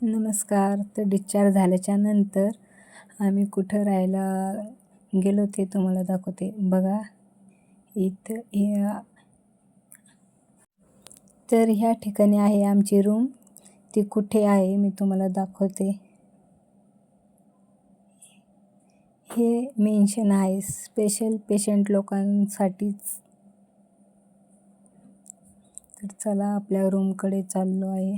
नमस्कार. तर डिस्चार्ज झाल्याच्या नंतर आम्ही कुठं राहायला गेलो ते तुम्हाला दाखवते. बघा इथं तर ह्या ठिकाणी आहे आमची रूम. ती कुठे आहे मी तुम्हाला दाखवते. हे मेन्शन आहे स्पेशल पेशंट लोकांसाठीच. तर चला आपल्या रूमकडे चाललो आहे.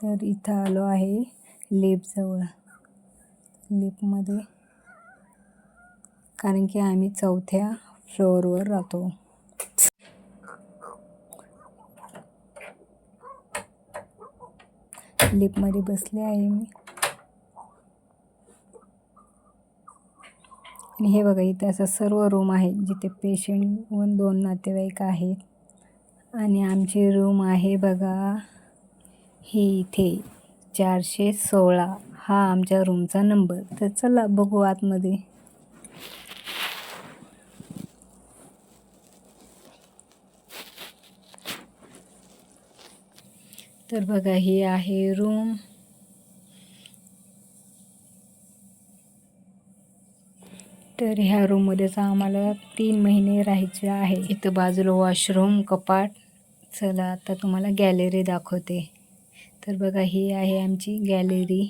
तर इथं आलो आहे लिफ्टजवळ. लिफ्टमध्ये कारण की आम्ही 4थ्या फ्लोअरवर राहतो. लिफ्टमध्ये बसले आहे मी. आणि हे बघा इथे असं सर्व रूम आहेत जिथे पेशंट व 2 नातेवाईक आहेत. आणि आमची रूम आहे बघा ही इथे 416 हा आमच्या रूमचा नंबर. तर चला बघू आतमध्ये. तर बघा ही आहे रूम. तर ह्या रूममध्येच आम्हाला 3 महिने राहायचे आहे. इथं बाजूला वॉशरूम, कपाट. चला आता तुम्हाला गॅलरी दाखवते. तर बघा ही आहे आमची गॅलरी.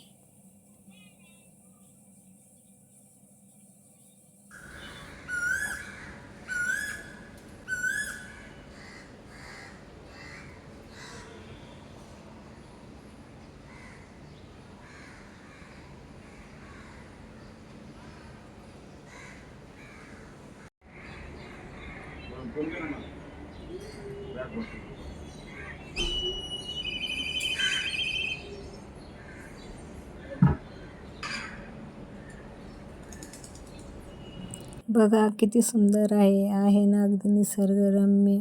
बघा किती सुंदर आहे ना अगदी निसर्गरम्य.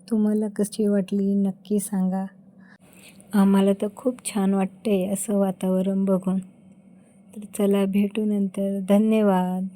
तुम्हाला कशी वाटली नक्की सांगा. आम्हाला तर खूप छान वाटतंय असं वातावरण बघून. तर चला भेटू नंतर. धन्यवाद.